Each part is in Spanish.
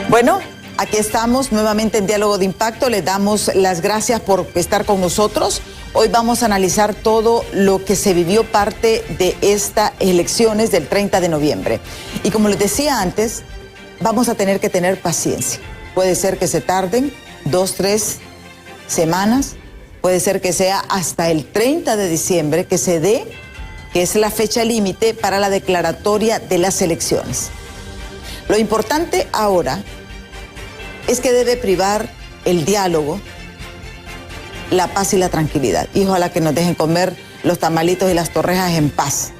Bueno, aquí estamos nuevamente en Diálogo de Impacto. Les damos las gracias por estar con nosotros. Hoy vamos a analizar todo lo que se vivió parte de estas elecciones del 30 de noviembre. Y como les decía antes, vamos a tener que tener paciencia. Puede ser que se tarden 2, 3 semanas, puede ser que sea hasta el 30 de diciembre que se dé, que es la fecha límite para la declaratoria de las elecciones. Lo importante ahora es que debe privar el diálogo, la paz y la tranquilidad. Y ojalá que nos dejen comer los tamalitos y las torrejas en paz,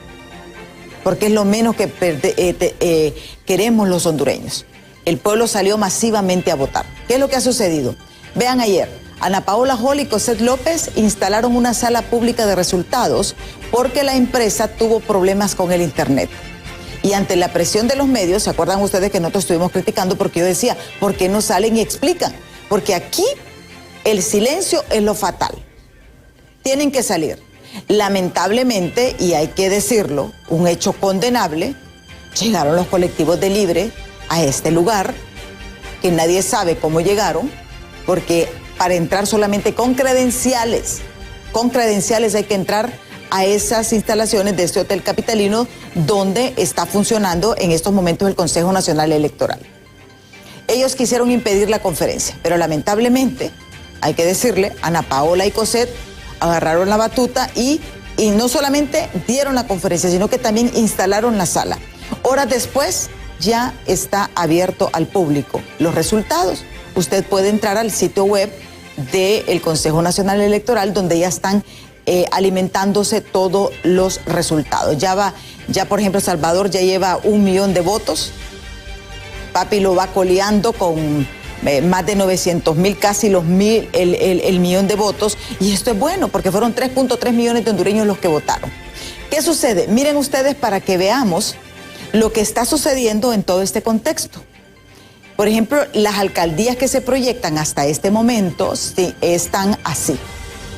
porque es lo menos que queremos los hondureños. El pueblo salió masivamente a votar. ¿Qué es lo que ha sucedido? Vean ayer, Ana Paola Hall y Cosette López instalaron una sala pública de resultados porque la empresa tuvo problemas con el internet. Y ante la presión de los medios, ¿se acuerdan ustedes que nosotros estuvimos criticando? Porque yo decía, ¿por qué no salen y explican? Porque aquí el silencio es lo fatal. Tienen que salir. Lamentablemente, y hay que decirlo, un hecho condenable, llegaron los colectivos de Libre a este lugar, que nadie sabe cómo llegaron, porque para entrar solamente con credenciales hay que entrar a esas instalaciones de este hotel capitalino donde está funcionando en estos momentos el Consejo Nacional Electoral. Ellos quisieron impedir la conferencia, pero lamentablemente, hay que decirle, Ana Paola y Cosette agarraron la batuta y no solamente dieron la conferencia, sino que también instalaron la sala. Horas después ya está abierto al público los resultados. Usted puede entrar al sitio web del Consejo Nacional Electoral donde ya están alimentándose todos los resultados. Ya por ejemplo, Salvador ya lleva 1 millón de votos. Papi lo va coleando con más de 900,000, casi el millón de votos. Y esto es bueno porque fueron 3.3 millones de hondureños los que votaron. ¿Qué sucede? Miren ustedes para que veamos lo que está sucediendo en todo este contexto. Por ejemplo, las alcaldías que se proyectan hasta este momento sí, están así.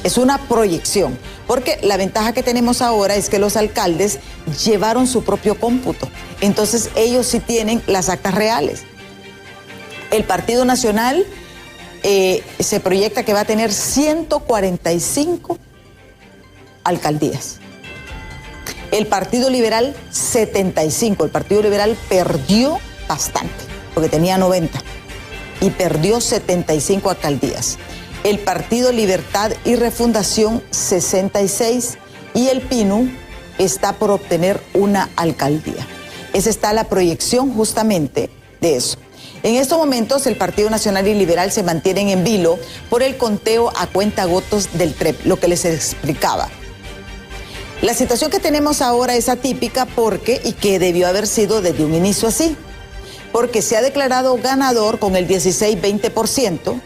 Es una proyección, porque la ventaja que tenemos ahora es que los alcaldes llevaron su propio cómputo. Entonces ellos sí tienen las actas reales. El Partido Nacional se proyecta que va a tener 145 alcaldías. El Partido Liberal, 75. El Partido Liberal perdió bastante, porque tenía 90, y perdió 75 alcaldías. El Partido Libertad y Refundación, 66, y el PINU está por obtener una alcaldía. Esa está la proyección justamente de eso. En estos momentos el Partido Nacional y Liberal se mantienen en vilo por el conteo a cuentagotas del TREP, lo que les explicaba. La situación que tenemos ahora es atípica porque, y que debió haber sido desde un inicio así, porque se ha declarado ganador con el 16-20%,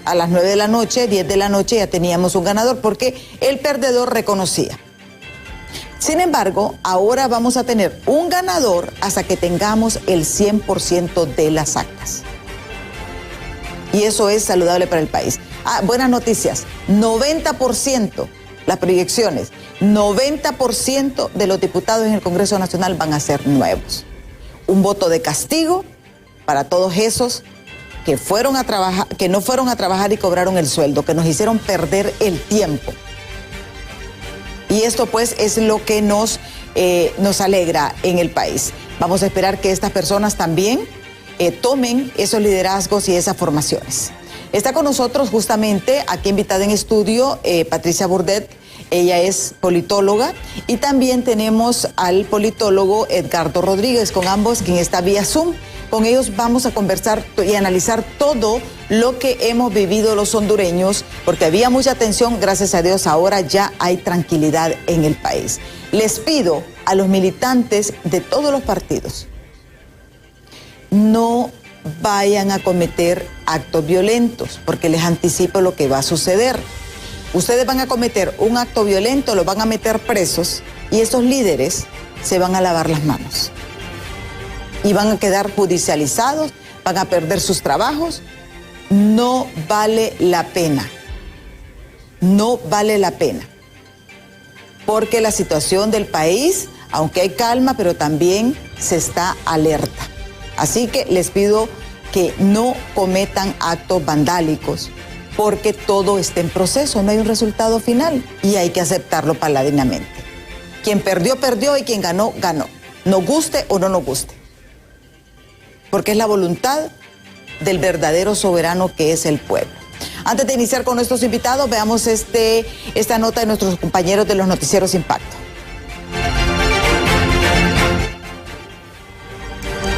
a las 9 de la noche, 10 de la noche ya teníamos un ganador porque el perdedor reconocía. Sin embargo, ahora vamos a tener un ganador hasta que tengamos el 100% de las actas. Y eso es saludable para el país. Buenas noticias, 90%, las proyecciones, 90% de los diputados en el Congreso Nacional van a ser nuevos. Un voto de castigo para todos esos que fueron a trabajar, que no fueron a trabajar y cobraron el sueldo, que nos hicieron perder el tiempo. Y esto pues es lo que nos alegra en el país. Vamos a esperar que estas personas también tomen esos liderazgos y esas formaciones. Está con nosotros justamente aquí invitada en estudio Patricia Bourdet. Ella es politóloga, y también tenemos al politólogo Edgardo Rodríguez, con ambos quien está vía Zoom. Con ellos vamos a conversar y analizar todo lo que hemos vivido los hondureños, porque había mucha tensión. Gracias a Dios ahora ya hay tranquilidad en el país. Les pido a los militantes de todos los partidos, no vayan a cometer actos violentos, porque les anticipo lo que va a suceder. Ustedes van a cometer un acto violento, los van a meter presos, y esos líderes se van a lavar las manos. Y van a quedar judicializados, van a perder sus trabajos. No vale la pena. No vale la pena. Porque la situación del país, aunque hay calma, pero también se está alerta. Así que les pido que no cometan actos vandálicos, porque todo está en proceso, no hay un resultado final y hay que aceptarlo paulatinamente. Quien perdió, perdió y quien ganó, ganó. Nos guste o no nos guste. Porque es la voluntad del verdadero soberano que es el pueblo. Antes de iniciar con nuestros invitados, veamos esta nota de nuestros compañeros de los noticieros Impacto.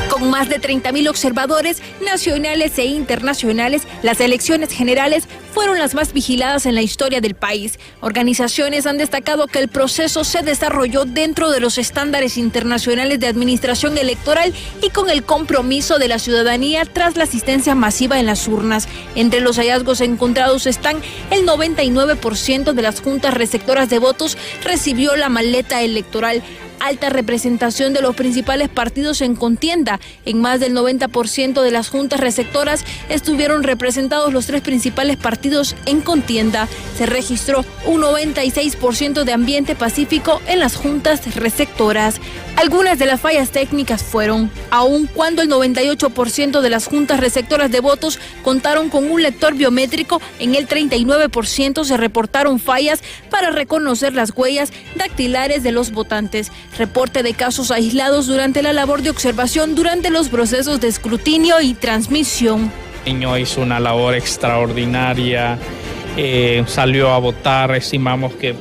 Con más de 30.000 observadores nacionales e internacionales, las elecciones generales fueron las más vigiladas en la historia del país. Organizaciones han destacado que el proceso se desarrolló dentro de los estándares internacionales de administración electoral y con el compromiso de la ciudadanía tras la asistencia masiva en las urnas. Entre los hallazgos encontrados están el 99% de las juntas receptoras de votos recibió la maleta electoral. Alta representación de los principales partidos en contienda. En más del 90% de las juntas receptoras estuvieron representados los tres principales partidos en contienda. Se registró un 96% de ambiente pacífico en las juntas receptoras. Algunas de las fallas técnicas fueron, aun cuando el 98% de las juntas receptoras de votos contaron con un lector biométrico, en el 39% se reportaron fallas para reconocer las huellas dactilares de los votantes. Reporte de casos aislados durante la labor de observación durante los procesos de escrutinio y transmisión. El niño hizo una labor extraordinaria, salió a votar, estimamos que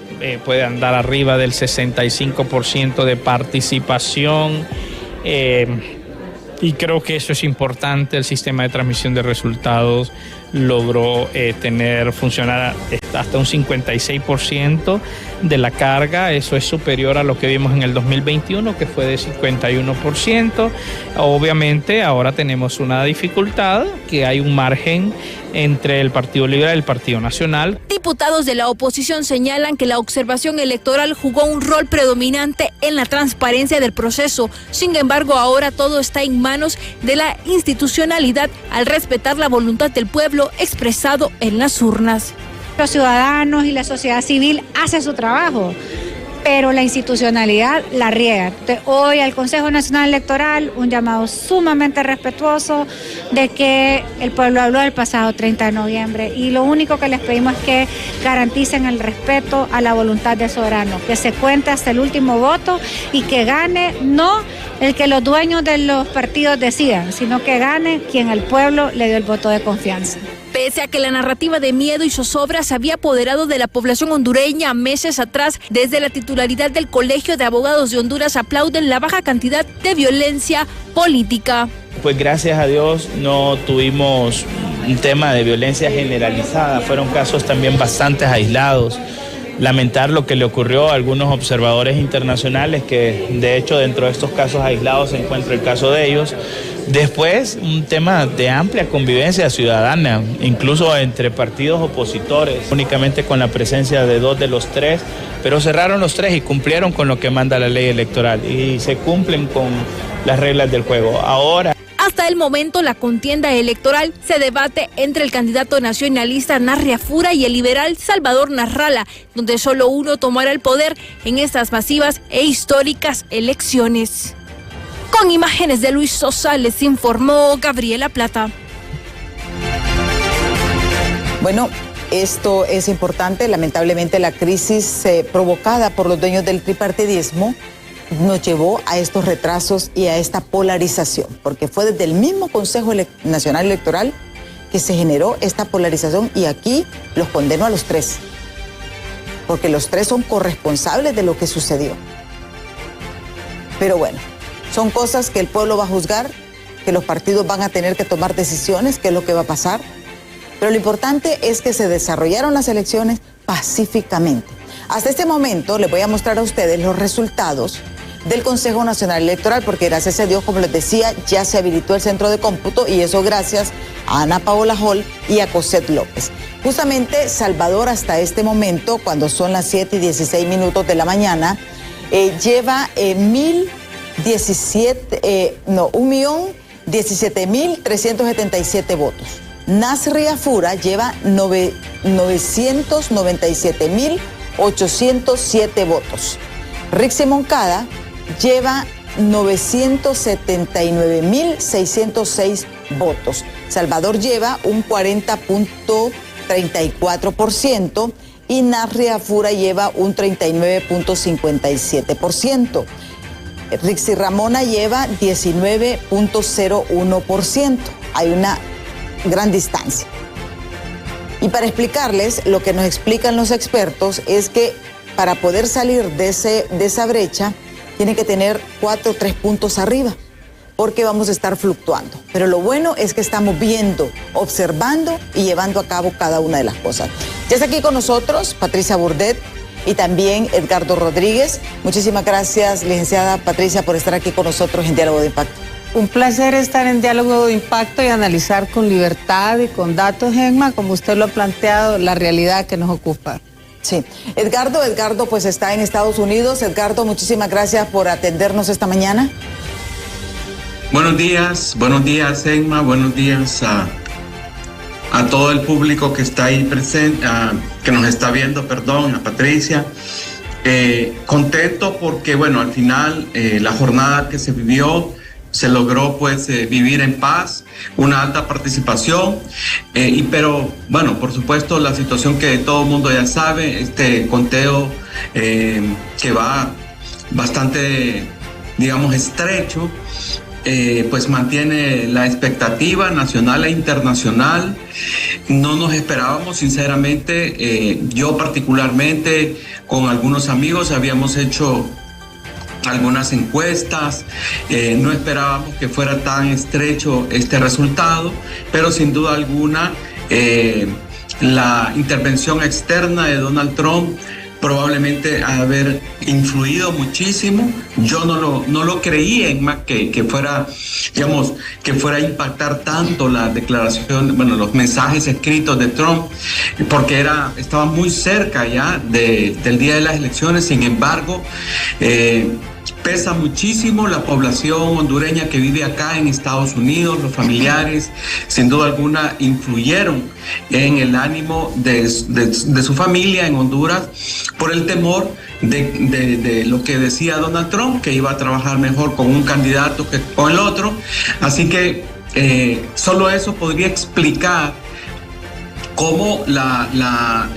puede andar arriba del 65% de participación y creo que eso es importante. El sistema de transmisión de resultados logró funcionar hasta un 56% de la carga. Eso es superior a lo que vimos en el 2021, que fue de 51%. Obviamente ahora tenemos una dificultad, que hay un margen entre el Partido Liberal y el Partido Nacional. Diputados de la oposición señalan que la observación electoral jugó un rol predominante en la transparencia del proceso. Sin embargo, ahora todo está en manos de la institucionalidad al respetar la voluntad del pueblo expresado en las urnas. Los ciudadanos y la sociedad civil hacen su trabajo, pero la institucionalidad la riega. Entonces, hoy al Consejo Nacional Electoral, un llamado sumamente respetuoso de que el pueblo habló el pasado 30 de noviembre y lo único que les pedimos es que garanticen el respeto a la voluntad del soberano, que se cuente hasta el último voto y que gane no el que los dueños de los partidos decidan, sino que gane quien al pueblo le dio el voto de confianza. Pese a que la narrativa de miedo y zozobra se había apoderado de la población hondureña meses atrás, desde la titularidad del Colegio de Abogados de Honduras aplauden la baja cantidad de violencia política. Pues gracias a Dios no tuvimos un tema de violencia generalizada, fueron casos también bastante aislados. Lamentar lo que le ocurrió a algunos observadores internacionales, que de hecho dentro de estos casos aislados se encuentra el caso de ellos. Después, un tema de amplia convivencia ciudadana, incluso entre partidos opositores, únicamente con la presencia de 2 de los 3, pero cerraron los 3 y cumplieron con lo que manda la ley electoral y se cumplen con las reglas del juego. Ahora, hasta el momento, la contienda electoral se debate entre el candidato nacionalista Narria Fura y el liberal Salvador Narrala, donde solo uno tomará el poder en estas masivas e históricas elecciones. Con imágenes de Luis Sosa, les informó Gabriela Plata. Bueno, esto es importante. Lamentablemente, la crisis provocada por los dueños del tripartidismo nos llevó a estos retrasos y a esta polarización, porque fue desde el mismo Consejo Nacional Electoral que se generó esta polarización y aquí los condeno a los 3, porque los 3 son corresponsables de lo que sucedió. Pero bueno, son cosas que el pueblo va a juzgar, que los partidos van a tener que tomar decisiones, qué es lo que va a pasar. Pero lo importante es que se desarrollaron las elecciones pacíficamente. Hasta este momento les voy a mostrar a ustedes los resultados del Consejo Nacional Electoral, porque gracias a Dios, como les decía, ya se habilitó el centro de cómputo y eso gracias a Ana Paola Hall y a Cosette López. Justamente Salvador hasta este momento, cuando son las 7:16 de la mañana, lleva 1.017.377 votos. Nasria Fura lleva 997.807 votos. Rixi Moncada lleva 979.606 votos. Salvador lleva un 40.34% y Narria Fura lleva un 39.57%. Rixi Ramona lleva 19.01%. Hay una gran distancia. Y para explicarles, lo que nos explican los expertos es que para poder salir de esa brecha, tiene que tener 4 o 3 puntos arriba, porque vamos a estar fluctuando. Pero lo bueno es que estamos viendo, observando y llevando a cabo cada una de las cosas. Ya está aquí con nosotros Patricia Bourdet y también Edgardo Rodríguez. Muchísimas gracias, licenciada Patricia, por estar aquí con nosotros en Diálogo de Impacto. Un placer estar en Diálogo de Impacto y analizar con libertad y con datos, Emma, como usted lo ha planteado, la realidad que nos ocupa. Sí. Edgardo pues está en Estados Unidos. Edgardo, muchísimas gracias por atendernos esta mañana. Buenos días, Emma, buenos días a todo el público que está ahí presente, que nos está viendo, a Patricia. Contento porque, bueno, al final la jornada que se vivió se logró pues vivir en paz, una alta participación, pero bueno, por supuesto la situación que todo el mundo ya sabe, este conteo que va bastante, digamos, estrecho, pues mantiene la expectativa nacional e internacional. No nos esperábamos, sinceramente, yo particularmente con algunos amigos habíamos hecho algunas encuestas, no esperábamos que fuera tan estrecho este resultado, pero sin duda alguna la intervención externa de Donald Trump probablemente haber influido muchísimo. Yo no lo creí en más que fuera, digamos, que fuera a impactar tanto la declaración, bueno, los mensajes escritos de Trump, porque estaba muy cerca ya del día de las elecciones. Sin embargo, pesa muchísimo la población hondureña que vive acá en Estados Unidos, los familiares, sin duda alguna, influyeron en el ánimo de su familia en Honduras por el temor de lo que decía Donald Trump, que iba a trabajar mejor con un candidato que con el otro. Así que solo eso podría explicar cómo la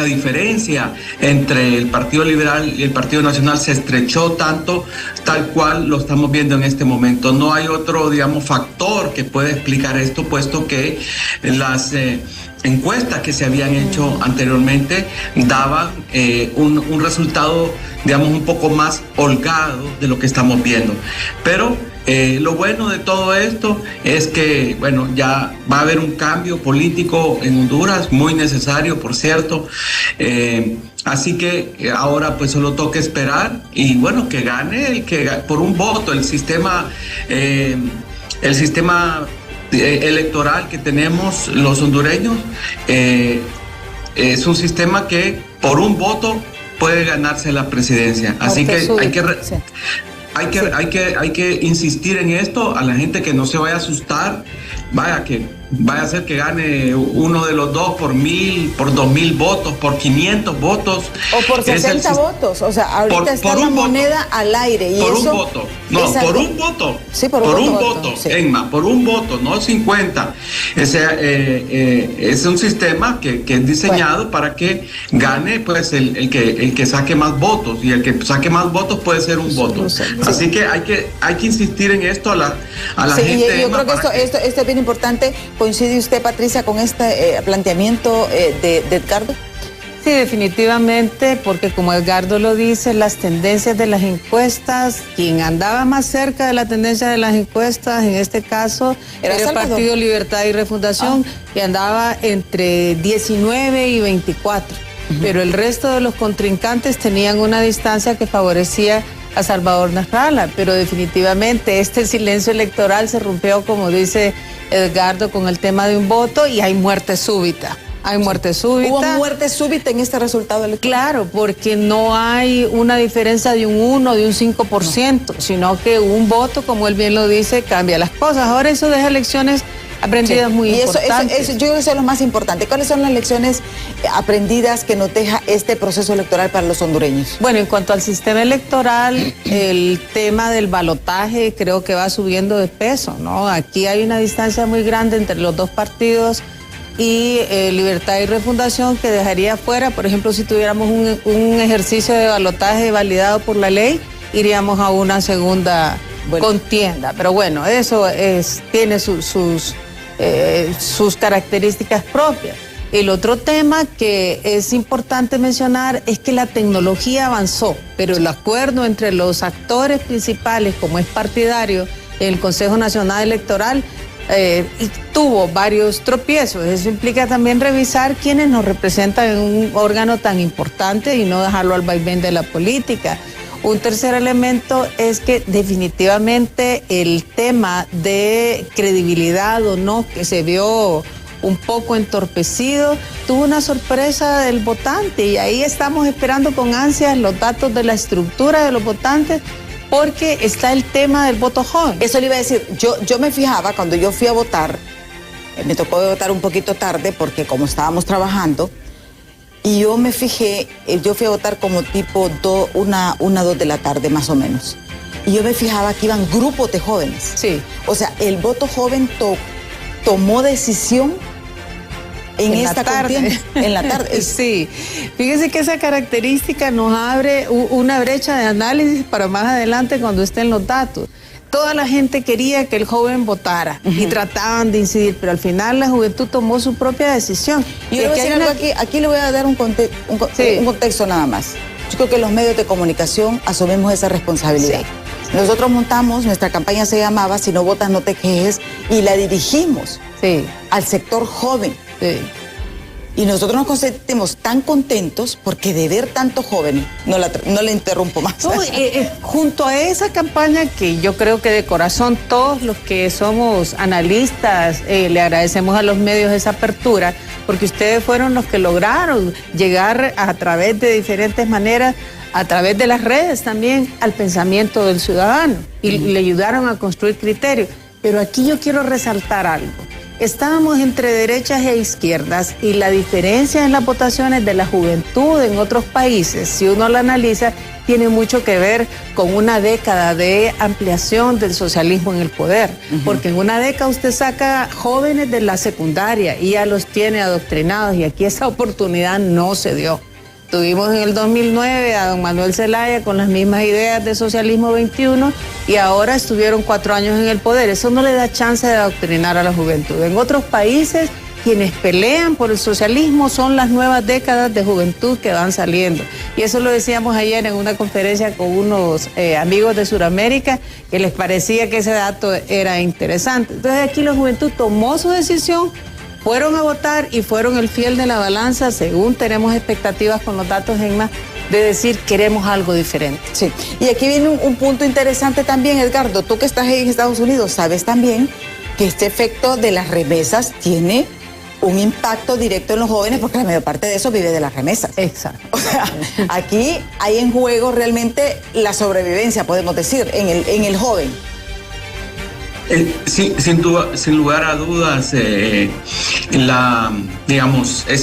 diferencia entre el Partido Liberal y el Partido Nacional se estrechó tanto, tal cual lo estamos viendo en este momento. No hay otro, digamos, factor que pueda explicar esto, puesto que las encuestas que se habían hecho anteriormente daban un resultado, digamos, un poco más holgado de lo que estamos viendo. Pero lo bueno de todo esto es que, bueno, ya va a haber un cambio político en Honduras, muy necesario, por cierto. Así que ahora pues solo toca esperar y, bueno, que gane por un voto. El sistema electoral que tenemos los hondureños es un sistema que por un voto puede ganarse la presidencia. Así que hay que insistir en esto, a la gente que no se vaya a asustar, vaya a ser que gane uno de los dos por 1,000, por 2,000 votos, por 500 votos. O por 60 votos, o sea, ahorita está la moneda al aire. Y por eso un voto, no, por un voto. Sí, por un voto, sí. Emma, por un voto, no 50. Es un sistema que es diseñado para que gane pues el que saque más votos, y el que saque más votos puede ser un voto. Así que hay que insistir en esto a la gente. Yo creo que esto es bien importante. ¿Coincide usted, Patricia, con este planteamiento de Edgardo? Sí, definitivamente, porque como Edgardo lo dice, las tendencias de las encuestas, quien andaba más cerca de la tendencia de las encuestas, en este caso, era el Partido Libertad y Refundación, y andaba entre 19 y 24. Pero el resto de los contrincantes tenían una distancia que favorecía a Salvador Nasralla, pero definitivamente este silencio electoral se rompió, como dice Edgardo, con el tema de un voto, y hay muerte súbita. Hay muerte súbita. ¿Hubo muerte súbita en este resultado electoral? Claro, porque no hay una diferencia de un 1, de un 5%, sino que un voto, como él bien lo dice, cambia las cosas. Ahora eso deja elecciones aprendidas muy importantes. Eso, yo creo que eso es lo más importante. ¿Cuáles son las lecciones aprendidas que nos deja este proceso electoral para los hondureños? Bueno, en cuanto al sistema electoral, el tema del balotaje creo que va subiendo de peso, ¿no? Aquí hay una distancia muy grande entre los dos partidos y Libertad y Refundación, que dejaría fuera, por ejemplo, si tuviéramos un ejercicio de balotaje validado por la ley, iríamos a una segunda contienda. Pero bueno, eso tiene sus características propias. El otro tema que es importante mencionar es que la tecnología avanzó, pero el acuerdo entre los actores principales, como es partidario, el Consejo Nacional Electoral, y tuvo varios tropiezos. Eso implica también revisar quiénes nos representan en un órgano tan importante y no dejarlo al vaivén de la política. Un tercer elemento es que definitivamente el tema de credibilidad o no, que se vio un poco entorpecido, tuvo una sorpresa del votante, y ahí estamos esperando con ansias los datos de la estructura de los votantes, porque está el tema del voto joven. Eso le iba a decir, yo me fijaba cuando yo fui a votar, me tocó votar un poquito tarde porque como estábamos trabajando, y yo me fijé, yo fui a votar como tipo 2 de la tarde más o menos, y yo me fijaba que iban grupos de jóvenes. Sí. O sea, el voto joven tomó decisión en esta contienda, en la tarde. Sí, fíjese que esa característica nos abre una brecha de análisis para más adelante cuando estén los datos. Toda la gente quería que el joven votara y trataban de incidir, pero al final la juventud tomó su propia decisión. Y yo le voy a decir algo aquí le voy a dar un contexto nada más. Yo creo que los medios de comunicación asumimos esa responsabilidad. Sí. Nosotros montamos, nuestra campaña se llamaba Si no votas no te quejes, y la dirigimos al sector joven. Sí. Y nosotros nos sentimos tan contentos porque de ver tantos jóvenes, no le interrumpo más. No, junto a esa campaña, que yo creo que de corazón todos los que somos analistas le agradecemos a los medios esa apertura, porque ustedes fueron los que lograron llegar a través de diferentes maneras, a través de las redes también, al pensamiento del ciudadano, y le ayudaron a construir criterios. Pero aquí yo quiero resaltar algo. Estábamos entre derechas e izquierdas, y la diferencia en las votaciones de la juventud en otros países, si uno la analiza, tiene mucho que ver con una década de ampliación del socialismo en el poder. Porque en una década usted saca jóvenes de la secundaria y ya los tiene adoctrinados, y aquí esa oportunidad no se dio. Tuvimos en el 2009 a don Manuel Zelaya con las mismas ideas de socialismo 21, y ahora estuvieron 4 años en el poder. Eso no le da chance de adoctrinar a la juventud. En otros países, quienes pelean por el socialismo son las nuevas décadas de juventud que van saliendo. Y eso lo decíamos ayer en una conferencia con unos amigos de Sudamérica, que les parecía que ese dato era interesante. Entonces aquí la juventud tomó su decisión, fueron a votar y fueron el fiel de la balanza, según tenemos expectativas con los datos, Emma, de decir queremos algo diferente. Sí, y aquí viene un punto interesante también, Edgardo. Tú que estás en Estados Unidos, sabes también que este efecto de las remesas tiene un impacto directo en los jóvenes, porque la mayor parte de eso vive de las remesas. Exacto. O sea, aquí hay en juego realmente la sobrevivencia, podemos decir, en el joven. Sí, sin lugar a dudas, ese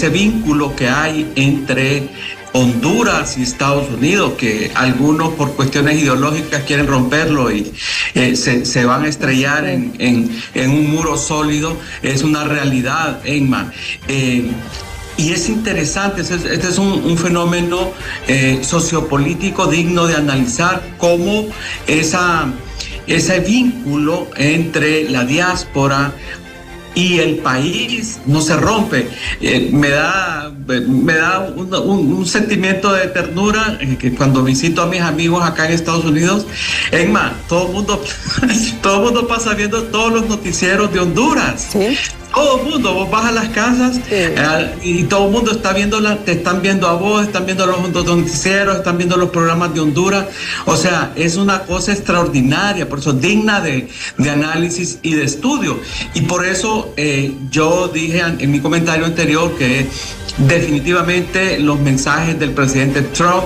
vínculo que hay entre Honduras y Estados Unidos, que algunos por cuestiones ideológicas quieren romperlo y se van a estrellar en un muro sólido, es una realidad, Emma. Y es interesante, este es un fenómeno sociopolítico digno de analizar, cómo ese vínculo entre la diáspora y el país no se rompe. Me da un sentimiento de ternura que cuando visito a mis amigos acá en Estados Unidos, Emma, todo el mundo pasa viendo todos los noticieros de Honduras. ¿Sí? Todo el mundo, vos vas a las casas y todo el mundo está te están viendo a vos, están viendo los noticieros, están viendo los programas de Honduras. O sea, es una cosa extraordinaria, por eso digna de análisis y de estudio. Y por eso yo dije en mi comentario anterior que definitivamente los mensajes del presidente Trump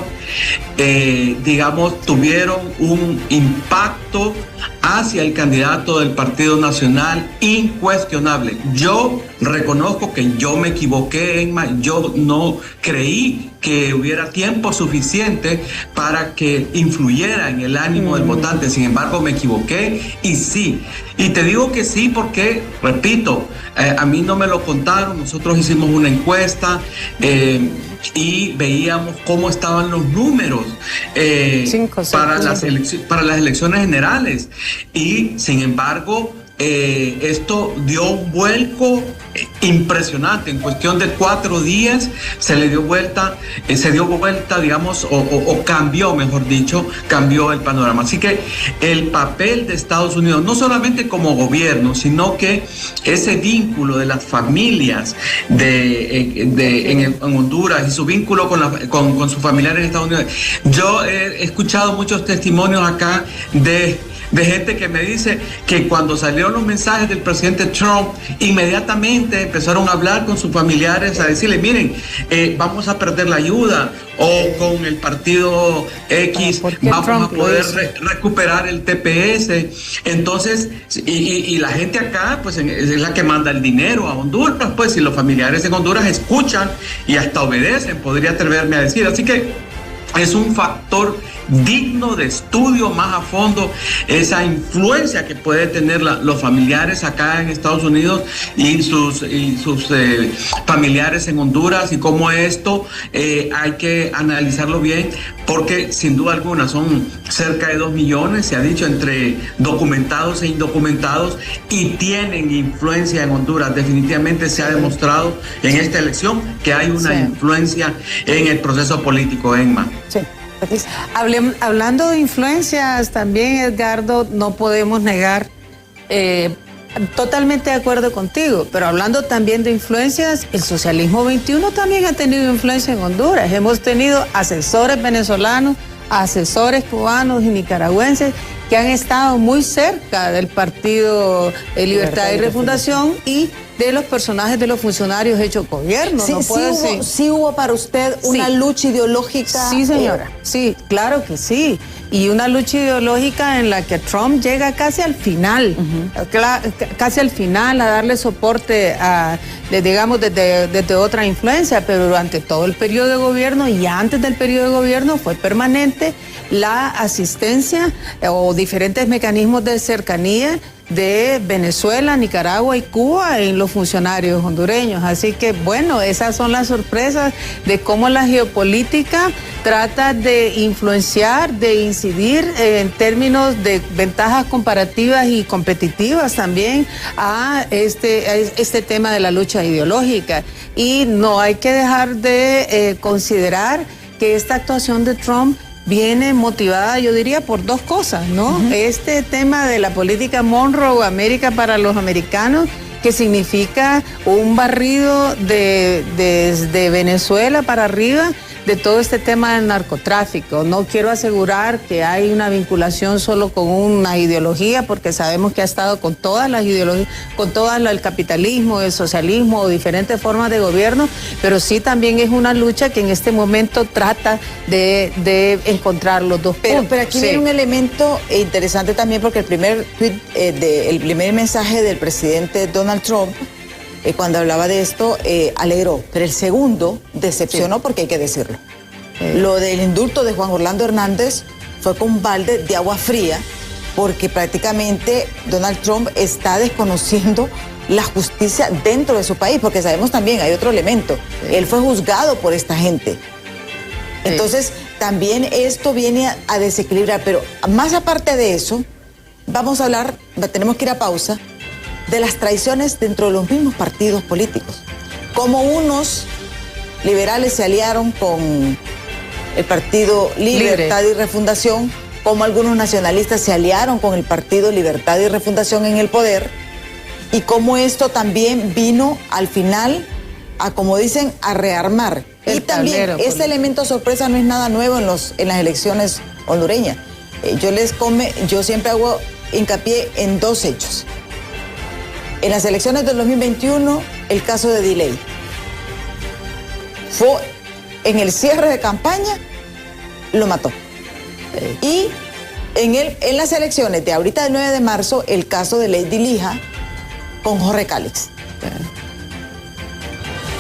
digamos, tuvieron un impacto hacia el candidato del Partido Nacional incuestionable. Yo reconozco que yo me equivoqué, Emma, yo no creí que hubiera tiempo suficiente para que influyera en el ánimo del votante. Sin embargo, me equivoqué y sí. Y te digo que sí porque, repito, a mí no me lo contaron, nosotros hicimos una encuesta y veíamos cómo estaban los números para las elecciones generales. Y, sin embargo, esto dio un vuelco impresionante. En cuestión de 4 días se dio vuelta, digamos, o cambió, mejor dicho, cambió el panorama. Así que el papel de Estados Unidos, no solamente como gobierno, sino que ese vínculo de las familias en Honduras y su vínculo con sus familiares en Estados Unidos. Yo he escuchado muchos testimonios acá de gente que me dice que cuando salieron los mensajes del presidente Trump, inmediatamente empezaron a hablar con sus familiares, a decirle, miren, vamos a perder la ayuda, o con el partido X vamos Trump a poder recuperar el TPS. Entonces, y la gente acá, pues es la que manda el dinero a Honduras, pues, y los familiares en Honduras escuchan y hasta obedecen, podría atreverme a decir. Así que es un factor digno de estudio más a fondo, esa influencia que puede tener los familiares acá en Estados Unidos y sus familiares en Honduras, y cómo esto hay que analizarlo bien, porque sin duda alguna son cerca de 2 millones, se ha dicho, entre documentados e indocumentados, y tienen influencia en Honduras. Definitivamente se ha demostrado en esta elección que hay una influencia en el proceso político, Emma. Sí. Hablando de influencias también, Edgardo, no podemos negar, totalmente de acuerdo contigo, pero hablando también de influencias, el socialismo 21 también ha tenido influencia en Honduras. Hemos tenido asesores venezolanos, asesores cubanos y nicaragüenses que han estado muy cerca del Partido Libertad y Refundación y de los personajes de los funcionarios hechos gobierno. Sí hubo para usted una lucha ideológica. Sí, señora. Sí, claro que sí. Y una lucha ideológica en la que Trump llega casi al final, casi al final, a darle soporte digamos, desde otra influencia, pero durante todo el periodo de gobierno y antes del periodo de gobierno fue permanente la asistencia o diferentes mecanismos de cercanía de Venezuela, Nicaragua y Cuba en los funcionarios hondureños. Así que, bueno, esas son las sorpresas de cómo la geopolítica trata de influenciar, de incidir en términos de ventajas comparativas y competitivas también a este tema de la lucha ideológica. Y no hay que dejar de considerar que esta actuación de Trump viene motivada, yo diría, por 2 cosas, ¿no? Este tema de la política Monroe, América para los americanos, que significa un barrido desde Venezuela para arriba de todo este tema del narcotráfico. No quiero asegurar que hay una vinculación solo con una ideología, porque sabemos que ha estado con todas las ideologías, con todo el capitalismo, el socialismo o diferentes formas de gobierno, pero sí también es una lucha que en este momento trata de encontrar los 2 puntos. Pero aquí viene un elemento interesante también, porque el primer tweet, el primer mensaje del presidente Donald Trump, cuando hablaba de esto, alegró, pero el segundo decepcionó, porque hay que decirlo. Lo del indulto de Juan Orlando Hernández fue con un balde de agua fría, porque prácticamente Donald Trump está desconociendo la justicia dentro de su país, porque sabemos también, hay otro elemento, él fue juzgado por esta gente. Entonces, también esto viene a desequilibrar, pero más aparte de eso, vamos a hablar, tenemos que ir a pausa, de las traiciones dentro de los mismos partidos políticos. Como unos liberales se aliaron con el Partido Libertad y Refundación, como algunos nacionalistas se aliaron con el Partido Libertad y Refundación en el poder, y cómo esto también vino al final a, como dicen, a rearmar. Y también este elemento sorpresa no es nada nuevo en las elecciones hondureñas. Yo siempre hago hincapié en 2 hechos. En las elecciones del 2021, el caso de Delay. Fue en el cierre de campaña lo mató. Y en las elecciones de ahorita del 9 de marzo, el caso de Lady Lija con Jorge Cálix.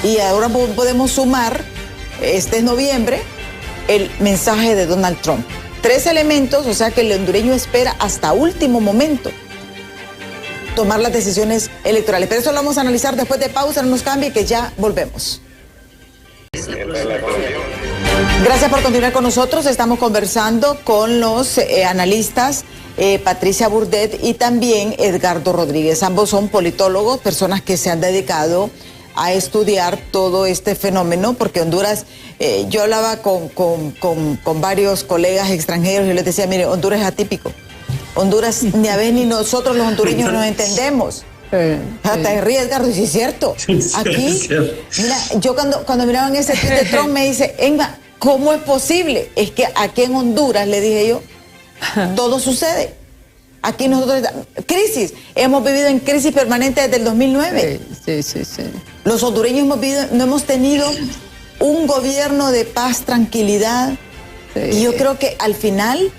Y ahora podemos sumar, este es noviembre, el mensaje de Donald Trump. 3 elementos, o sea que el hondureño espera hasta último momento tomar las decisiones electorales. Pero eso lo vamos a analizar después de pausa, no nos cambie, que ya volvemos. Gracias por continuar con nosotros. Estamos conversando con los analistas Patricia Burdet y también Edgardo Rodríguez. Ambos son politólogos, personas que se han dedicado a estudiar todo este fenómeno, porque Honduras, yo hablaba con varios colegas extranjeros y les decía, mire, Honduras es atípico. Honduras, ni a veces ni nosotros los hondureños nos entendemos. Hasta te ríes, Edgardo, y sí es cierto. Aquí, mira, yo cuando miraban ese tweet de Trump me dice, Emma, ¿cómo es posible? Es que aquí en Honduras, le dije yo, todo sucede. Aquí nosotros, crisis, hemos vivido en crisis permanente desde el 2009. Sí. Los hondureños no hemos tenido un gobierno de paz, tranquilidad. Sí. Y yo creo que al final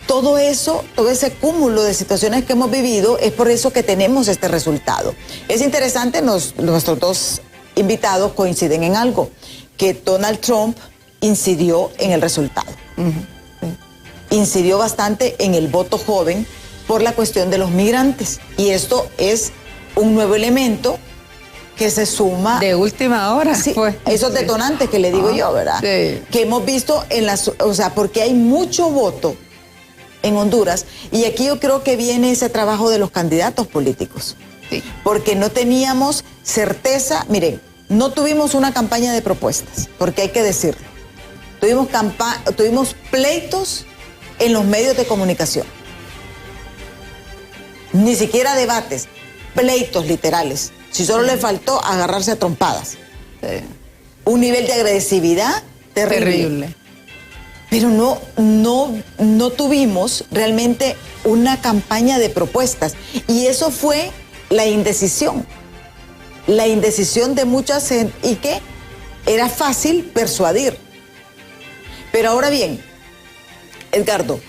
todo eso, todo ese cúmulo de situaciones que hemos vivido, es por eso que tenemos este resultado. Es interesante, nuestros dos invitados coinciden en algo, que Donald Trump incidió en el resultado. Incidió bastante en el voto joven por la cuestión de los migrantes. Y esto es un nuevo elemento que se suma... De última hora. Sí, esos detonantes que le digo yo, ¿verdad? Sí. Que hemos visto en las... O sea, porque hay mucho voto en Honduras, y aquí yo creo que viene ese trabajo de los candidatos políticos. Sí. Porque no teníamos certeza, miren, no tuvimos una campaña de propuestas, porque hay que decirlo. Tuvimos pleitos en los medios de comunicación. Ni siquiera debates, pleitos literales. Si solo le faltó agarrarse a trompadas. Sí. Un nivel de agresividad terrible. Pero no tuvimos realmente una campaña de propuestas. Y eso fue la indecisión. La indecisión de muchas gente, y que era fácil persuadir. Pero ahora bien, Edgardo,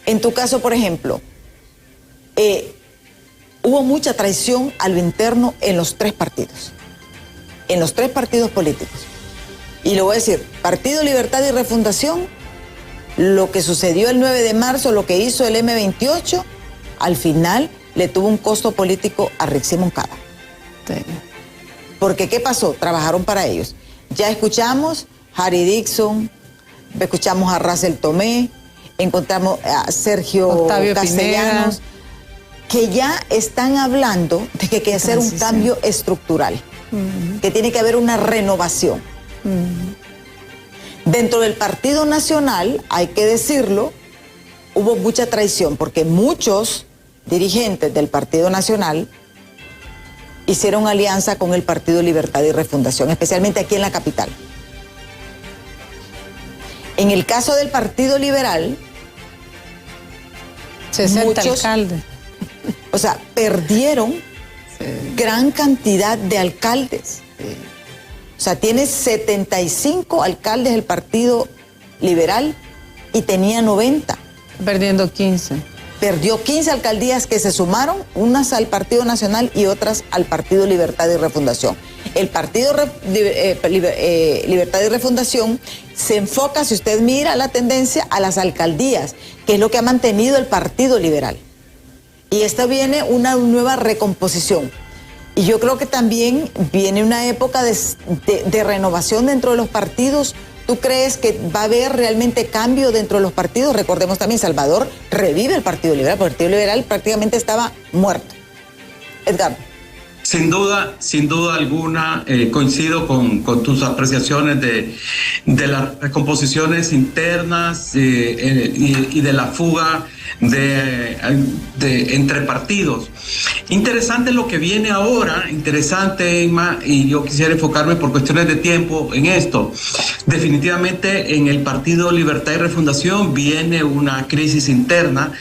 en tu caso, por ejemplo, hubo mucha traición a lo interno en los 3 partidos. En los 3 partidos políticos. Y lo voy a decir, Partido Libertad y Refundación, lo que sucedió el 9 de marzo, lo que hizo el M28, al final le tuvo un costo político a Rixi Moncada. Sí. Porque ¿qué pasó? Trabajaron para ellos. Ya escuchamos a Harry Dixon, escuchamos a Russell Tomé, encontramos a Sergio Octavio Castellanos, Pineda, que ya están hablando de que hay que hacer un cambio estructural, que tiene que haber una renovación. Dentro del Partido Nacional, hay que decirlo, hubo mucha traición, porque muchos dirigentes del Partido Nacional hicieron alianza con el Partido Libertad y Refundación, especialmente aquí en la capital. En el caso del Partido Liberal, 60 alcaldes. O sea, perdieron gran cantidad de alcaldes. O sea, tiene 75 alcaldes el Partido Liberal y tenía 90. Perdiendo 15. Perdió 15 alcaldías que se sumaron, unas al Partido Nacional y otras al Partido Libertad y Refundación. El Partido Libertad y Refundación se enfoca, si usted mira la tendencia, a las alcaldías, que es lo que ha mantenido el Partido Liberal. Y esta viene una nueva recomposición. Y yo creo que también viene una época de renovación dentro de los partidos. ¿Tú crees que va a haber realmente cambio dentro de los partidos? Recordemos también, Salvador revive el Partido Liberal, porque el Partido Liberal prácticamente estaba muerto. Edgar. Sin duda alguna, coincido con tus apreciaciones de las recomposiciones internas y de la fuga entre partidos. Interesante lo que viene ahora, interesante, Emma, y yo quisiera enfocarme por cuestiones de tiempo en esto. Definitivamente en el Partido Libertad y Refundación viene una crisis interna.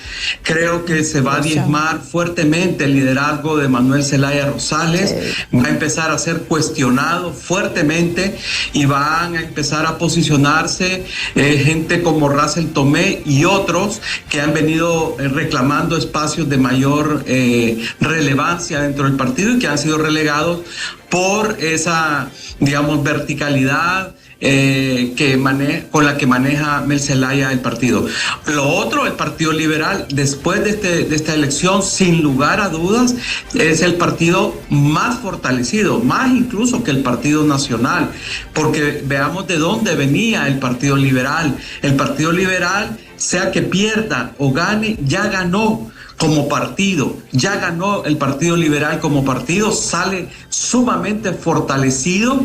Creo que se va a diezmar fuertemente el liderazgo de Manuel Zelaya Rosales. González va a empezar a ser cuestionado fuertemente y van a empezar a posicionarse gente como Russell Tomé y otros que han venido reclamando espacios de mayor relevancia dentro del partido y que han sido relegados por esa, digamos, verticalidad con la que maneja Mel Zelaya el partido. Lo otro, el Partido Liberal, después de esta elección, sin lugar a dudas, es el partido más fortalecido, más incluso que el Partido Nacional, porque veamos de dónde venía el Partido Liberal. El Partido Liberal, sea que pierda o gane, ya ganó como partido, ya ganó el Partido Liberal como partido, sale sumamente fortalecido.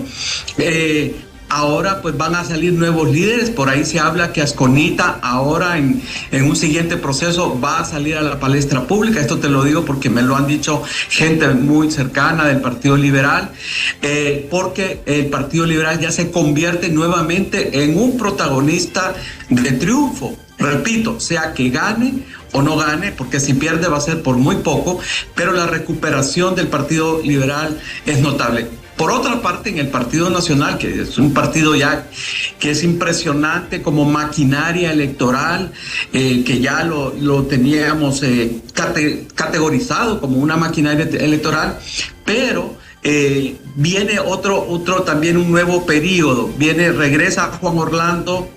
Ahora pues van a salir nuevos líderes, por ahí se habla que Asconita ahora en un siguiente proceso va a salir a la palestra pública. Esto te lo digo porque me lo han dicho gente muy cercana del Partido Liberal, porque el Partido Liberal ya se convierte nuevamente en un protagonista de triunfo. Repito, sea que gane o no gane, porque si pierde va a ser por muy poco, pero la recuperación del Partido Liberal es notable. Por otra parte, en el Partido Nacional, que es un partido ya que es impresionante como maquinaria electoral, que ya lo teníamos categorizado como una maquinaria electoral, pero viene otro también un nuevo periodo. Regresa Juan Orlando,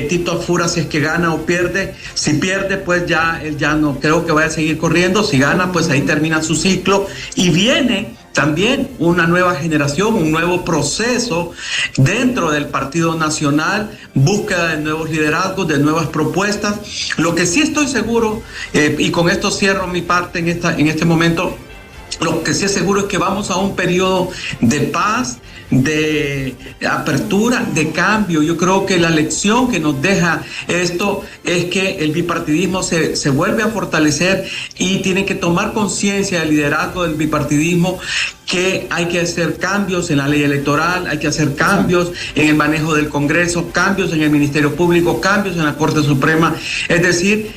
Tito Afura, si es que gana o pierde. Si pierde, pues ya él ya no creo que vaya a seguir corriendo. Si gana, pues ahí termina su ciclo y viene también una nueva generación, un nuevo proceso dentro del Partido Nacional, búsqueda de nuevos liderazgos, de nuevas propuestas. Lo que sí estoy seguro, y con esto cierro mi parte en este momento, lo que sí es seguro es que vamos a un periodo de paz, de apertura, de cambio. Yo creo que la lección que nos deja esto es que el bipartidismo se vuelve a fortalecer y tiene que tomar conciencia del liderazgo del bipartidismo, que hay que hacer cambios en la ley electoral, hay que hacer cambios en el manejo del Congreso, cambios en el Ministerio Público, cambios en la Corte Suprema. Es decir,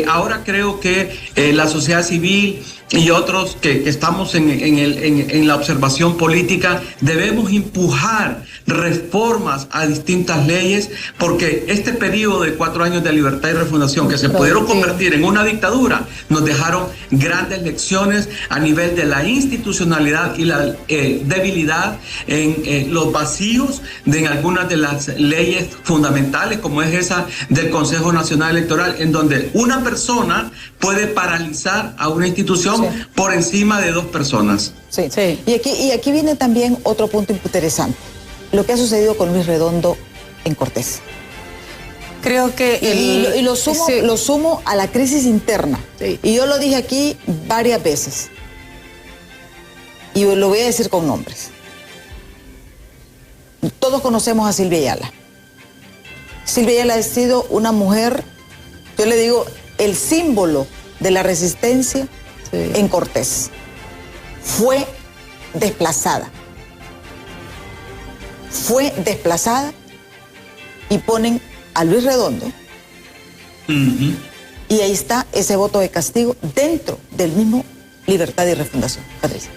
ahora creo que la sociedad civil y otros que estamos en la observación política debemos empujar reformas a distintas leyes, porque este periodo de 4 años de libertad y refundación que se pudieron convertir en una dictadura nos dejaron grandes lecciones a nivel de la institucionalidad y la debilidad en los vacíos en algunas de las leyes fundamentales, como es esa del Consejo Nacional Electoral, en donde una persona puede paralizar a una institución por encima de 2 personas. Sí. Y aquí viene también otro punto interesante, lo que ha sucedido con Luis Redondo en Cortés. Creo que lo sumo a la crisis interna. Sí. Y yo lo dije aquí varias veces. Y lo voy a decir con nombres. Todos conocemos a Silvia Ayala. Silvia Ayala ha sido una mujer, yo le digo, el símbolo de la resistencia en Cortés. Fue desplazada y ponen a Luis Redondo y ahí está ese voto de castigo dentro del mismo Libertad y Refundación. Patricia.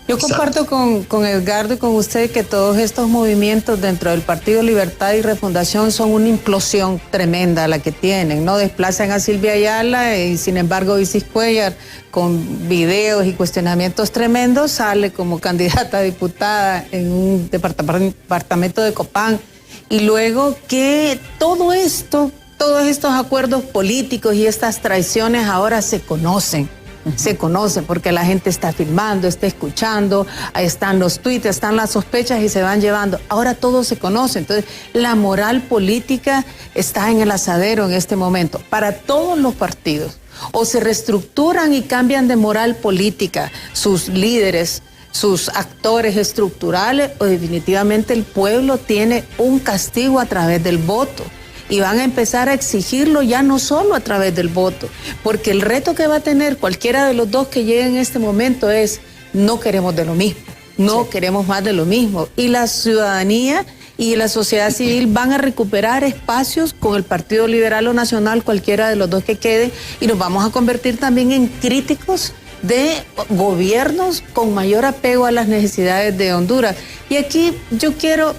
Yo comparto con Edgardo y con usted que todos estos movimientos dentro del Partido Libertad y Refundación son una implosión tremenda la que tienen, ¿no? Desplazan a Silvia Ayala y sin embargo Isis Cuellar, con videos y cuestionamientos tremendos, sale como candidata a diputada en un departamento de Copán. Y luego que todo esto, todos estos acuerdos políticos y estas traiciones ahora se conocen. Se conoce porque la gente está filmando, está escuchando, ahí están los tweets, están las sospechas y se van llevando. Ahora todo se conoce, entonces la moral política está en el asadero en este momento para todos los partidos. O se reestructuran y cambian de moral política sus líderes, sus actores estructurales, o definitivamente el pueblo tiene un castigo a través del voto. Y van a empezar a exigirlo ya no solo a través del voto, porque el reto que va a tener cualquiera de los dos que lleguen en este momento es: no queremos de lo mismo, no queremos más de lo mismo. Y la ciudadanía y la sociedad civil van a recuperar espacios con el Partido Liberal o Nacional, cualquiera de los dos que quede, y nos vamos a convertir también en críticos de gobiernos con mayor apego a las necesidades de Honduras. Y aquí yo quiero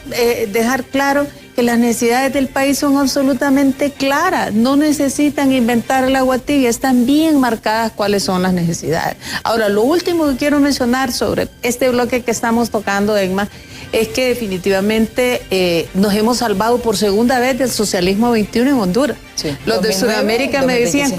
dejar claro que las necesidades del país son absolutamente claras, no necesitan inventar el agua tibia, están bien marcadas cuáles son las necesidades. Ahora, lo último que quiero mencionar sobre este bloque que estamos tocando, Emma, es que definitivamente nos hemos salvado por segunda vez del socialismo 21 en Honduras. Sí. Los 2009, de Sudamérica me decían,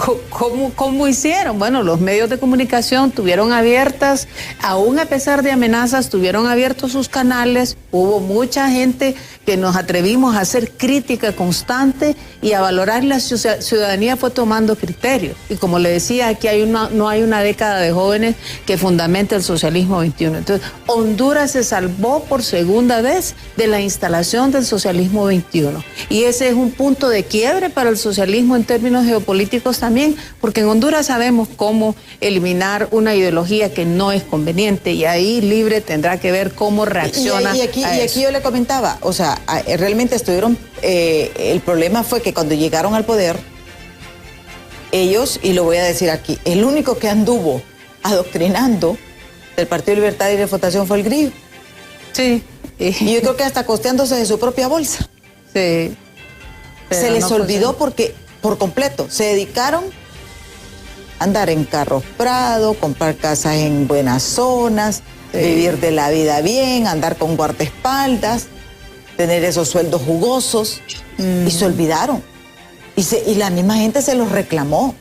¿cómo hicieron? Bueno, los medios de comunicación tuvieron abiertas, aún a pesar de amenazas, tuvieron abiertos sus canales, hubo mucha gente que nos atrevimos a hacer crítica constante y a valorar la ciudadanía fue tomando criterios. Y como le decía, aquí no hay una década de jóvenes que fundamente el socialismo 21. Entonces, Honduras se salvó por segunda vez de la instalación del socialismo 21. Y ese es un punto de quiebre para el socialismo en términos geopolíticos también, porque en Honduras sabemos cómo eliminar una ideología que no es conveniente y ahí Libre tendrá que ver cómo reacciona. Y aquí yo le comentaba, o sea, realmente estuvieron, el problema fue que cuando llegaron al poder, ellos, y lo voy a decir aquí, el único que anduvo adoctrinando del Partido de Libertad y Refutación fue el Grillo. Sí. Y yo creo que hasta costeándose de su propia bolsa. Sí. Se les olvidó porque, por completo, se dedicaron a andar en carros Prado, comprar casas en buenas zonas, vivir de la vida bien, andar con guardaespaldas, tener esos sueldos jugosos, y se olvidaron. Y la misma gente se los reclamó.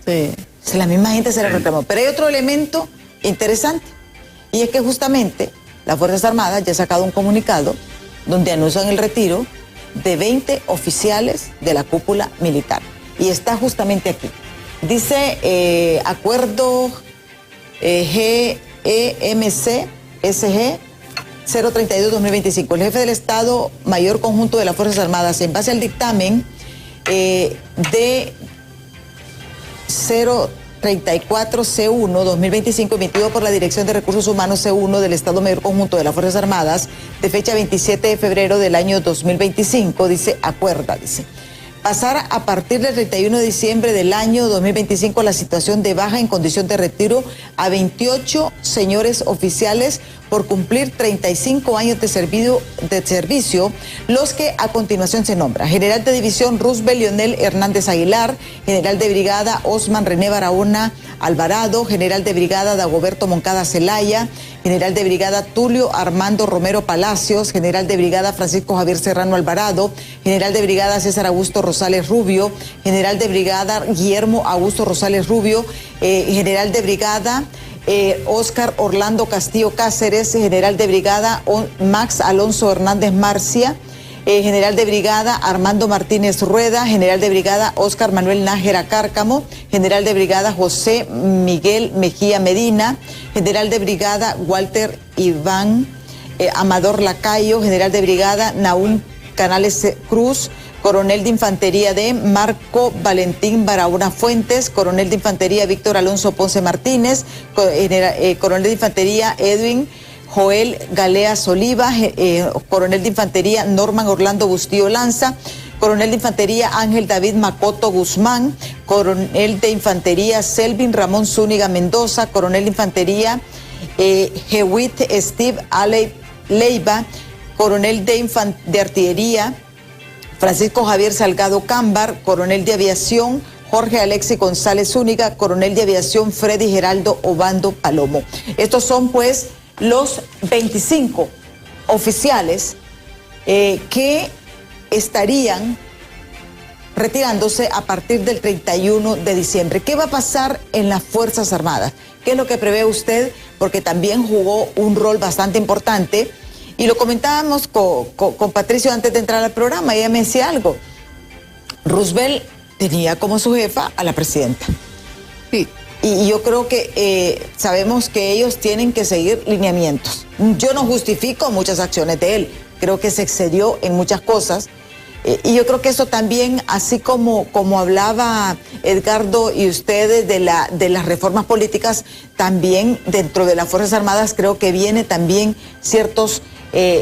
Sí. La misma gente se los reclamó. Pero hay otro elemento interesante, y es que justamente las Fuerzas Armadas ya ha sacado un comunicado donde anuncian el retiro de 20 oficiales de la cúpula militar. Y está justamente aquí. Dice acuerdo GEMC SG 032-2025. El jefe del Estado Mayor Conjunto de las Fuerzas Armadas, en base al dictamen de 034-C1-2025 emitido por la Dirección de Recursos Humanos C1 del Estado Mayor Conjunto de las Fuerzas Armadas de fecha 27 de febrero del año 2025, dice, pasar a partir del 31 de diciembre del año 2025 la situación de baja en condición de retiro a 28 señores oficiales por cumplir 35 años de servicio, los que a continuación se nombran: General de División Roosevelt Leonel Hernández Aguilar, General de Brigada Osman René Barahona Alvarado, General de Brigada Dagoberto Moncada Zelaya, General de Brigada Tulio Armando Romero Palacios, General de Brigada Francisco Javier Serrano Alvarado, General de Brigada César Augusto Rosales Rubio, General de Brigada Guillermo Augusto Rosales Rubio, General de Brigada Oscar Orlando Castillo Cáceres, General de Brigada Max Alonso Hernández Marcia, General de Brigada Armando Martínez Rueda, General de Brigada Oscar Manuel Nájera Cárcamo, General de Brigada José Miguel Mejía Medina, General de Brigada Walter Iván Amador Lacayo, General de Brigada Naúm Canales Cruz, Coronel de Infantería D. Marco Valentín Barahona Fuentes, Coronel de Infantería Víctor Alonso Ponce Martínez, Coronel de Infantería Edwin Joel Galeas Oliva, Coronel de Infantería Norman Orlando Bustillo Lanza, Coronel de Infantería Ángel David Macoto Guzmán, Coronel de Infantería Selvin Ramón Zúñiga Mendoza, Coronel de Infantería Hewitt Steve Ale Leiva, Coronel de Artillería Francisco Javier Salgado Cámbar, Coronel de Aviación Jorge Alexi González Zúñiga, Coronel de Aviación Freddy Geraldo Obando Palomo. Estos son pues los 25 oficiales que estarían retirándose a partir del 31 de diciembre. ¿Qué va a pasar en las Fuerzas Armadas? ¿Qué es lo que prevé usted? Porque también jugó un rol bastante importante. Y lo comentábamos con Patricio antes de entrar al programa. Ella me decía algo. Roosevelt tenía como su jefa a la presidenta. Sí. Y yo creo que sabemos que ellos tienen que seguir lineamientos. Yo no justifico muchas acciones de él. Creo que se excedió en muchas cosas. Y yo creo que eso también, así como hablaba Edgardo y ustedes de las reformas políticas, también dentro de las Fuerzas Armadas creo que viene también ciertas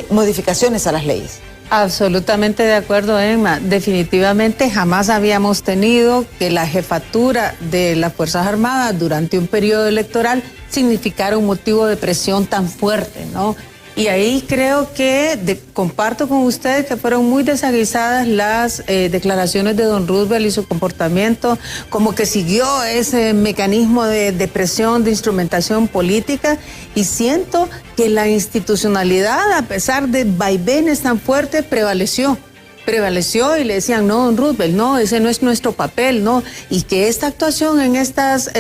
modificaciones a las leyes. Absolutamente de acuerdo, Emma. Definitivamente jamás habíamos tenido que la jefatura de las Fuerzas Armadas durante un periodo electoral significara un motivo de presión tan fuerte, ¿no? Y ahí creo que comparto con ustedes que fueron muy desaguisadas las declaraciones de don Roosevelt y su comportamiento, como que siguió ese mecanismo de presión, de instrumentación política, y siento que la institucionalidad, a pesar de vaivenes tan fuertes, prevaleció y le decían, no, don Roosevelt, no, ese no es nuestro papel, no, y que esta actuación en estas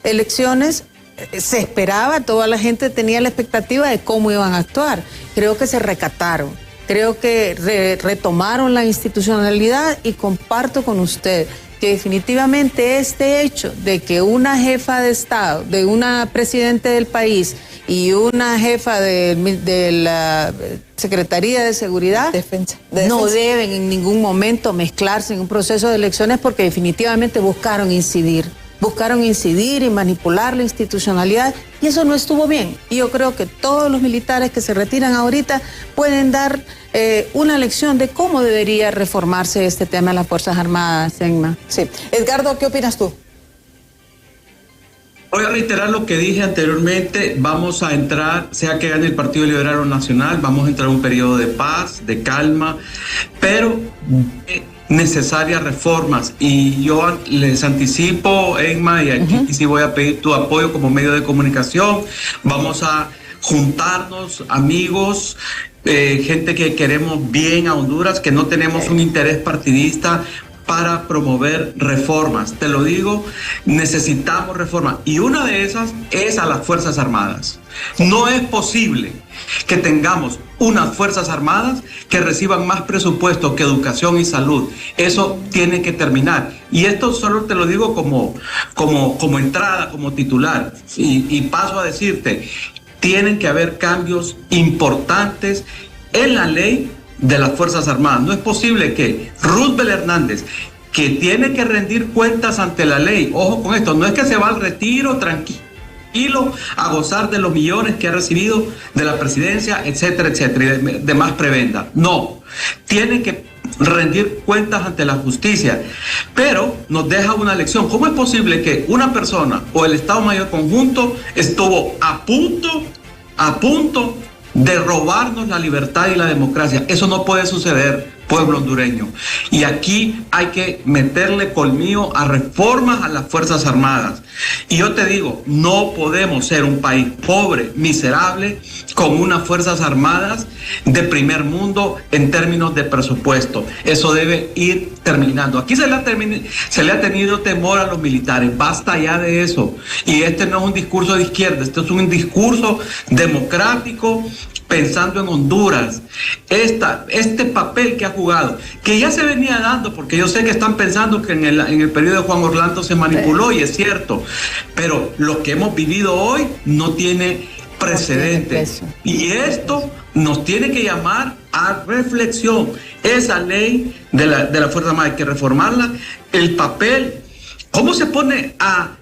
elecciones se esperaba, toda la gente tenía la expectativa de cómo iban a actuar. Creo que se recataron, creo que retomaron la institucionalidad, y comparto con usted que definitivamente este hecho de que una jefa de Estado, de una presidente del país y una jefa de la Secretaría de Seguridad no deben en ningún momento mezclarse en un proceso de elecciones, porque definitivamente buscaron incidir y manipular la institucionalidad, y eso no estuvo bien. Y yo creo que todos los militares que se retiran ahorita pueden dar una lección de cómo debería reformarse este tema de las Fuerzas Armadas, Emma. Sí. Edgardo, ¿qué opinas tú? Voy a reiterar lo que dije anteriormente. Vamos a entrar, sea que gane el Partido Liberal Nacional, vamos a entrar en un periodo de paz, de calma, pero necesarias reformas, y yo les anticipo, Emma, y aquí sí voy a pedir tu apoyo como medio de comunicación. Vamos a juntarnos, amigos, gente que queremos bien a Honduras, que no tenemos un interés partidista, para promover reformas. Te lo digo, necesitamos reformas, y una de esas es a las Fuerzas Armadas. No es posible que tengamos unas Fuerzas Armadas que reciban más presupuesto que educación y salud. Eso tiene que terminar. Y esto solo te lo digo como entrada, como titular. Y paso a decirte, tienen que haber cambios importantes en la ley de las Fuerzas Armadas. No es posible que Roosevelt Hernández, que tiene que rendir cuentas ante la ley, ojo con esto, no es que se va al retiro tranquilo a gozar de los millones que ha recibido de la presidencia, etcétera, etcétera, y demás prebenda. No, tiene que rendir cuentas ante la justicia, pero nos deja una lección. ¿Cómo es posible que una persona o el Estado Mayor Conjunto estuvo a punto de robarnos la libertad y la democracia? Eso no puede suceder, pueblo hondureño. Y aquí hay que meterle colmillo a reformas a las Fuerzas Armadas. Y yo te digo, no podemos ser un país pobre, miserable, con unas Fuerzas Armadas de primer mundo en términos de presupuesto. Eso debe ir terminando. Aquí se le ha tenido temor a los militares. Basta ya de eso. Y este no es un discurso de izquierda, este es un discurso democrático, pensando en Honduras. Este papel que ha jugado, que ya se venía dando, porque yo sé que están pensando que en el periodo de Juan Orlando se manipuló, y es cierto, pero lo que hemos vivido hoy no tiene precedentes. Y esto nos tiene que llamar a reflexión. Esa ley de la Fuerza Armada hay que reformarla. El papel, ¿cómo se pone a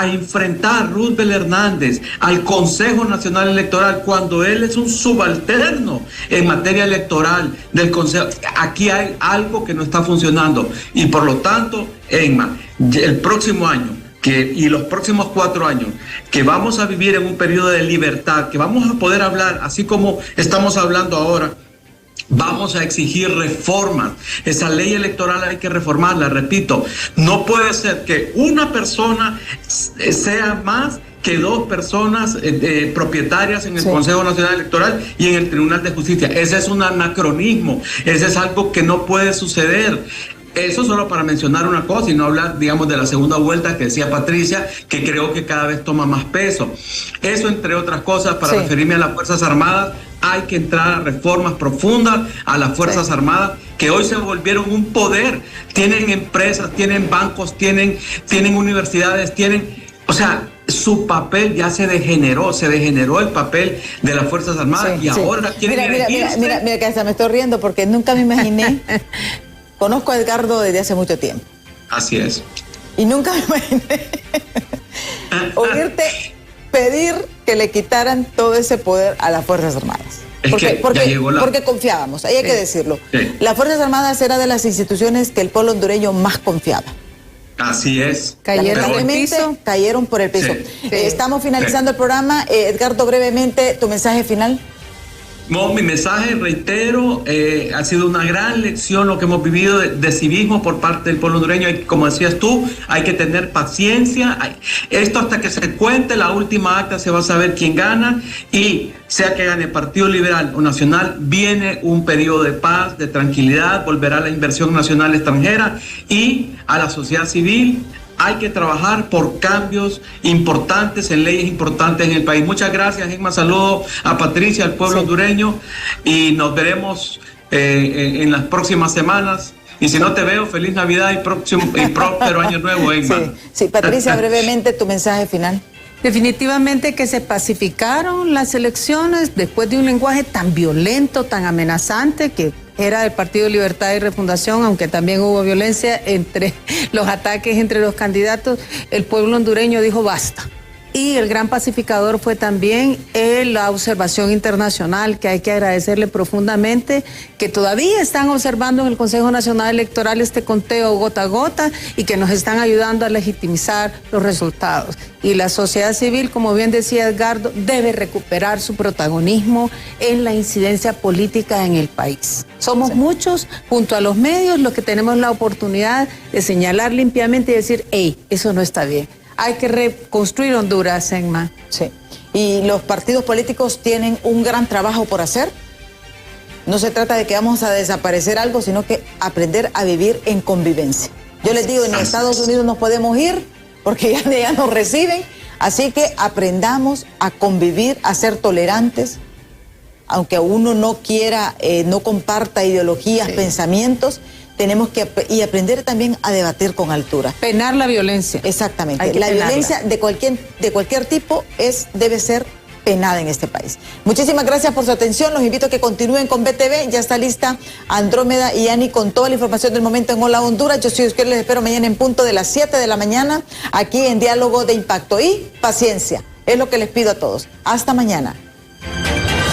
enfrentar Roosevelt Hernández al Consejo Nacional Electoral cuando él es un subalterno en materia electoral del Consejo? Aquí hay algo que no está funcionando, y por lo tanto, Emma, el próximo año y los próximos 4 años que vamos a vivir en un periodo de libertad, que vamos a poder hablar así como estamos hablando ahora, vamos a exigir reformas. Esa ley electoral hay que reformarla, repito. No puede ser que una persona sea más que 2 personas propietarias en el Consejo Nacional Electoral y en el Tribunal de Justicia. Ese es un anacronismo, ese es algo que no puede suceder. Eso solo para mencionar una cosa y no hablar, digamos, de la segunda vuelta que decía Patricia, que creo que cada vez toma más peso. Eso, entre otras cosas, para referirme a las Fuerzas Armadas, hay que entrar a reformas profundas a las Fuerzas Armadas, que hoy se volvieron un poder. Tienen empresas, tienen bancos, tienen universidades, o sea, su papel ya se degeneró el papel de las Fuerzas Armadas, y ahora quieren mira, que hasta me estoy riendo porque nunca me imaginé. Conozco a Edgardo desde hace mucho tiempo. Así es. Y nunca me imaginé oírte pedir que le quitaran todo ese poder a las Fuerzas Armadas. Porque confiábamos, ahí hay que decirlo. Sí. Las Fuerzas Armadas era de las instituciones que el pueblo hondureño más confiaba. Así es. Cayeron por el piso. Sí. Estamos finalizando el programa. Edgardo, brevemente, tu mensaje final. No, mi mensaje, reitero, ha sido una gran lección lo que hemos vivido de civismo por parte del pueblo hondureño. Como decías tú, hay que tener paciencia. Esto hasta que se cuente la última acta se va a saber quién gana, y sea que gane Partido Liberal o Nacional, viene un periodo de paz, de tranquilidad, volverá la inversión nacional extranjera, y a la sociedad civil hay que trabajar por cambios importantes en leyes importantes en el país. Muchas gracias, Emma. Saludo a Patricia, al pueblo hondureño, y nos veremos en las próximas semanas. Y si no te veo, feliz Navidad y próspero año nuevo, Emma. Sí, Patricia, brevemente tu mensaje final. Definitivamente que se pacificaron las elecciones después de un lenguaje tan violento, tan amenazante, que era del Partido Libertad y Refundación, aunque también hubo violencia entre los ataques entre los candidatos. El pueblo hondureño dijo basta. Y el gran pacificador fue también la observación internacional, que hay que agradecerle profundamente, que todavía están observando en el Consejo Nacional Electoral este conteo gota a gota, y que nos están ayudando a legitimizar los resultados. Y la sociedad civil, como bien decía Edgardo, debe recuperar su protagonismo en la incidencia política en el país. Somos muchos, junto a los medios, los que tenemos la oportunidad de señalar limpiamente y decir, hey, eso no está bien. Hay que reconstruir Honduras, Emma. Sí. Y los partidos políticos tienen un gran trabajo por hacer. No se trata de que vamos a desaparecer algo, sino que aprender a vivir en convivencia. Yo les digo, en Estados Unidos nos podemos ir porque ya nos reciben. Así que aprendamos a convivir, a ser tolerantes, aunque uno no quiera, no comparta ideologías, pensamientos. Tenemos que aprender también a debatir con altura. Penar la violencia. Exactamente. La violencia de cualquier tipo debe ser penada en este país. Muchísimas gracias por su atención. Los invito a que continúen con BTV. Ya está lista Andrómeda y Ani con toda la información del momento en Hola Honduras. Yo soy Oscar, les espero mañana en punto de las 7 de la mañana aquí en Diálogo de Impacto. Y paciencia, es lo que les pido a todos. Hasta mañana.